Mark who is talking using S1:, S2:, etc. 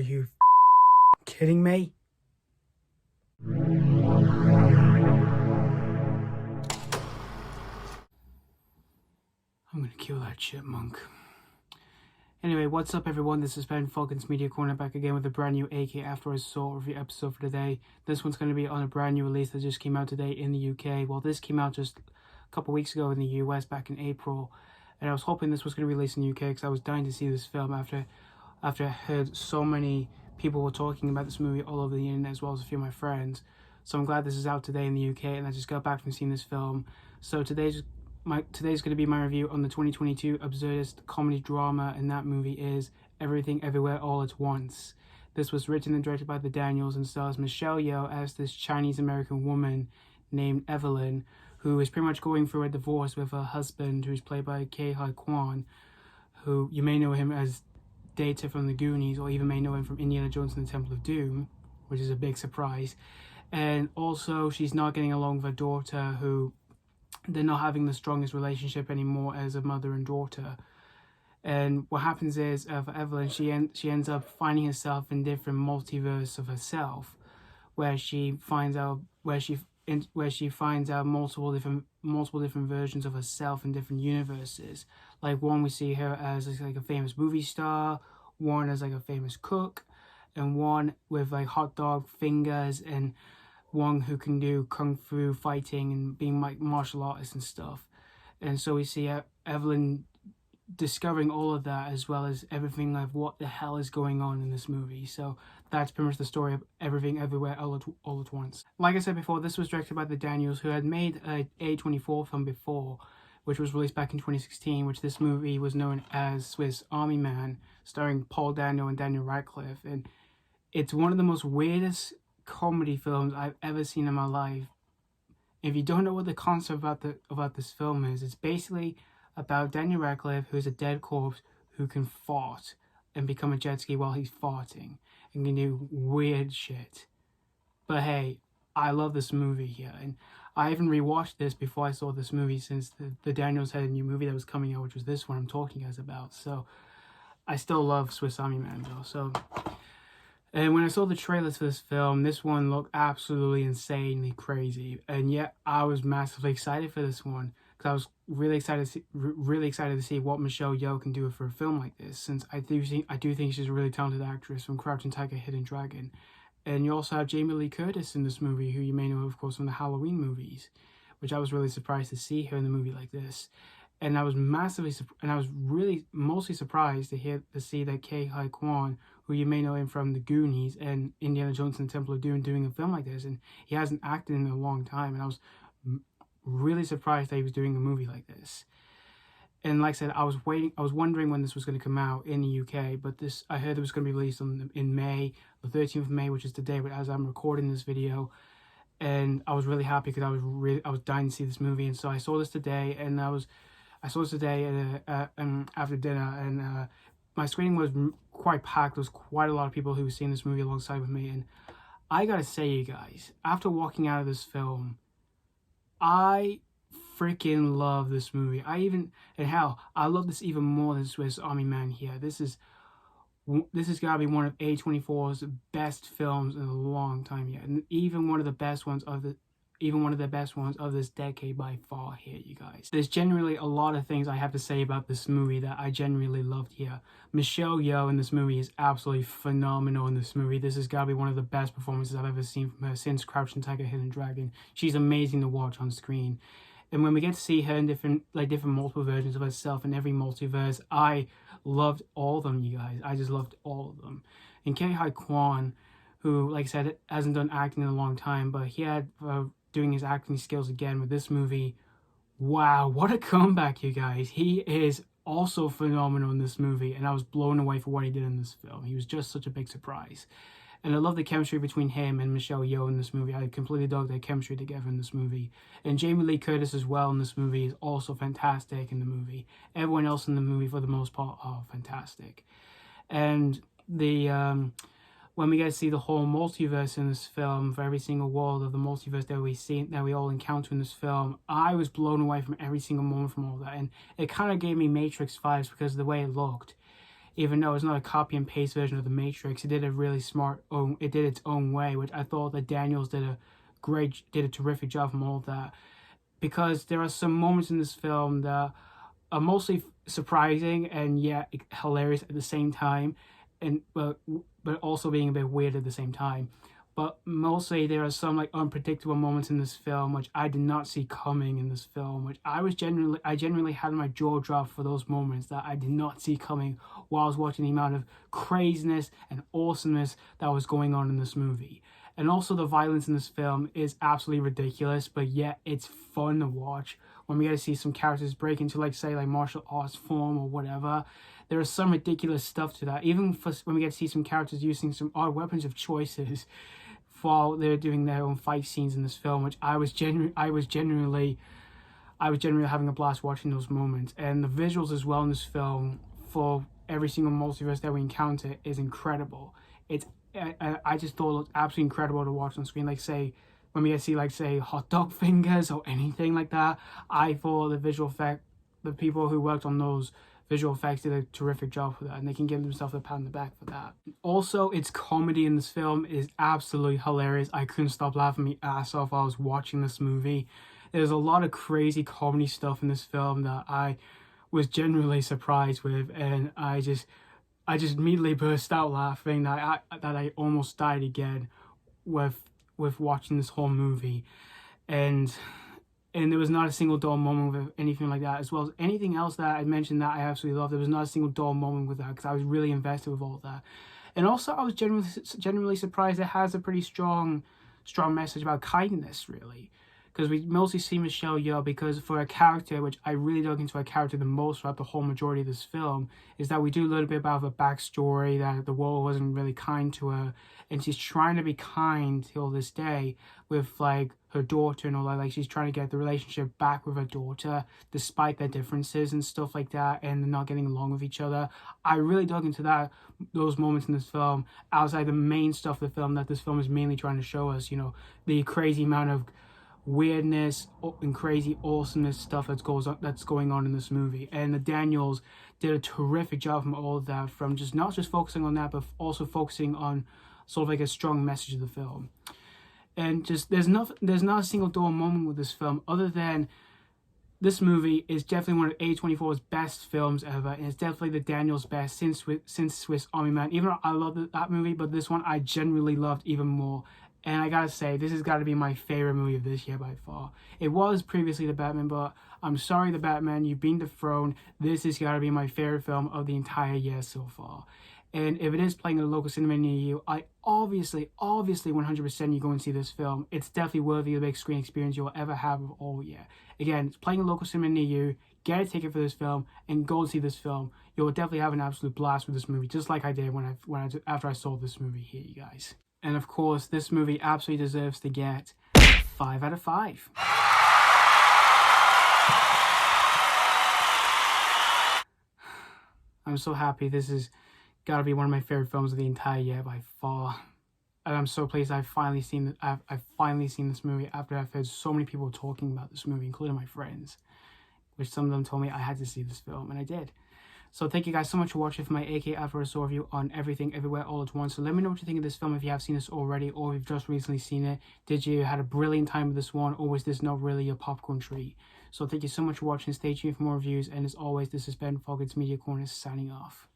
S1: you kidding me? I'm gonna kill that chipmunk. Anyway, what's up everyone, this is Ben, Falcons Media Corner, back again with a brand new AK After I Saw review episode for today. This one's going to be on a brand new release that just came out today in the UK. Well, this came out just a couple weeks ago in the US back in April. And I was hoping this was going to be released in the UK because I was dying to see this film after I heard so many people were talking about this movie all over the internet, as well as a few of my friends. So I'm glad this is out today in the UK, and I just got back from seeing this film. So today's going to be my review on the 2022 absurdist comedy drama, and that movie is Everything Everywhere All at Once. This was written and directed by the Daniels and stars Michelle Yeoh as this Chinese-American woman named Evelyn, who is pretty much going through a divorce with her husband, who's played by Quan, who you may know him as Data from the Goonies, or even may know him from Indiana Jones and the Temple of Doom, which is a big surprise. And also, she's not getting along with her daughter, who they're not having the strongest relationship anymore as a mother and daughter. And what happens is, for Evelyn, she ends up finding herself in different multiverse of herself, where she finds out multiple different versions of herself in different universes. Like one, we see her as like a famous movie star, one as like a famous cook, and one with like hot dog fingers, and one who can do kung fu fighting and being like martial artist and stuff. And so we see Evelyn discovering all of that, as well as everything like what the hell is going on in this movie. So that's pretty much the story of Everything Everywhere All at Once. Like I said before, this was directed by the Daniels, who had made a A24 film before, which was released back in 2016, which this movie was known as Swiss Army Man, starring Paul Dano and Daniel Radcliffe. And it's one of the most weirdest comedy films I've ever seen in my life. If you don't know what the concept about this film is, it's basically about Daniel Radcliffe, who's a dead corpse who can fart and become a jet ski while he's farting and can do weird shit. But hey, I love this movie here, and I even rewatched this before I saw this movie, since the Daniels had a new movie that was coming out, which was this one I'm talking to you guys about. So I still love Swiss Army Man though. So, and when I saw the trailers for this film, this one looked absolutely insanely crazy, and yet I was massively excited for this one, because I was really excited to see what Michelle Yeoh can do for a film like this, since I do think she's a really talented actress from Crouching Tiger, Hidden Dragon. And you also have Jamie Lee Curtis in this movie, who you may know, of course, from the Halloween movies, which I was really surprised to see her in a movie like this. And I was really mostly surprised to see that Kwan, who you may know him from the Goonies and Indiana Jones and the Temple of Doom, doing a film like this. And he hasn't acted in a long time, and I was really surprised that he was doing a movie like this. And like I said, I was wondering when this was going to come out in the UK, but I heard it was going to be released in May, the 13th of May, which is today, but as I'm recording this video. And I was really happy, because I was dying to see this movie. And so I saw this today, and I saw this today after dinner, and my screening was quite packed. There was quite a lot of people who were seeing this movie alongside with me, and I gotta say, you guys, after walking out of this film, I freaking love this movie. I love this even more than Swiss Army Man here. This is gotta be one of A24's best films in a long time yet, and even one of the best ones of this decade by far here, you guys. There's genuinely a lot of things I have to say about this movie that I genuinely loved here. Michelle Yeoh in this movie is absolutely phenomenal in this movie. This has got to be one of the best performances I've ever seen from her since Crouching Tiger, Hidden Dragon. She's amazing to watch on screen. And when we get to see her in different multiple versions of herself in every multiverse, I loved all of them, you guys. I just loved all of them. And Kwan, who, like I said, hasn't done acting in a long time, but he had doing his acting skills again with this movie. Wow, what a comeback, you guys. He is also phenomenal in this movie, and I was blown away for what he did in this film. He was just such a big surprise. And I love the chemistry between him and Michelle Yeoh in this movie. I completely dug their chemistry together in this movie. And Jamie Lee Curtis as well in this movie is also fantastic in the movie. Everyone else in the movie, for the most part, are fantastic. And when we get to see the whole multiverse in this film, for every single world of the multiverse that we all encounter in this film, I was blown away from every single moment from all that. And it kind of gave me Matrix vibes because of the way it looked. even though it's not a copy and paste version of The Matrix. It did a really smart it did its own way, which I thought that Daniels did a terrific job from all of that. Because there are some moments in this film that are mostly surprising and yet hilarious at the same time, and but also being a bit weird at the same time. But mostly there are some like unpredictable moments in this film which I did not see coming in this film, which I genuinely had my jaw drop for those moments that I did not see coming while I was watching the amount of craziness and awesomeness that was going on in this movie. And also the violence in this film is absolutely ridiculous, but yet it's fun to watch. When we get to see some characters break into like martial arts form or whatever, there is some ridiculous stuff to that. Even when we get to see some characters using some odd weapons of choices while they're doing their own fight scenes in this film, which I was genuinely having a blast watching those moments. And the visuals as well in this film for every single multiverse that we encounter is incredible. I just thought it looked absolutely incredible to watch on screen. Like say when we get to see hot dog fingers or anything like that, I thought the people who worked on those visual effects did a terrific job for that, and they can give themselves a pat on the back for that. Also, its comedy in this film is absolutely hilarious. I couldn't stop laughing my ass off while I was watching this movie. There's a lot of crazy comedy stuff in this film that I was genuinely surprised with, and I just immediately burst out laughing that I almost died again with watching this whole movie. And there was not a single dull moment with anything like that, as well as anything else that I mentioned that I absolutely loved. There was not a single dull moment with that because I was really invested with all of that. And also I was genuinely surprised it has a pretty strong message about kindness, really. Because we mostly see Michelle Yeoh, because for a character, which I really dug into a character the most throughout the whole majority of this film, is that we do a little bit about her backstory, that the world wasn't really kind to her, and she's trying to be kind till this day with like her daughter and all that. Like she's trying to get the relationship back with her daughter, despite their differences and stuff like that, and not getting along with each other. I really dug into those moments in this film, outside the main stuff of the film that this film is mainly trying to show us, the crazy amount of weirdness and crazy awesomeness stuff that's going on in this movie. And the Daniels did a terrific job from all of that, from not just focusing on that, but also focusing on sort of like a strong message of the film. And there's not a single dull moment with this film, other than this movie is definitely one of A24's best films ever, and it's definitely the Daniels' best since Swiss Army Man. Even though I love that movie, but this one I genuinely loved even more. And I gotta say, this has got to be my favorite movie of this year by far. It was previously The Batman, but I'm sorry, The Batman, you've been dethroned. This has got to be my favorite film of the entire year so far. And if it is playing at a local cinema near you, I obviously 100% you go and see this film. It's definitely worthy of the big screen experience you'll ever have of all year. Again, it's playing at a local cinema near you. Get a ticket for this film and go and see this film. You'll definitely have an absolute blast with this movie, just like I did after I saw this movie here, you guys. And of course, this movie absolutely deserves to get 5 out of 5. I'm so happy. This has got to be one of my favorite films of the entire year by far. And I'm so pleased I've finally seen this movie after I've heard so many people talking about this movie, including my friends, which some of them told me I had to see this film, and I did. So thank you guys so much for watching for my AK After Assault review on Everything Everywhere All at Once. So let me know what you think of this film if you have seen this already, or if you've just recently seen it. Did you had a brilliant time with this one, or was this not really your popcorn treat? So thank you so much for watching. Stay tuned for more reviews, and as always, this has been Foggins Media Corner signing off.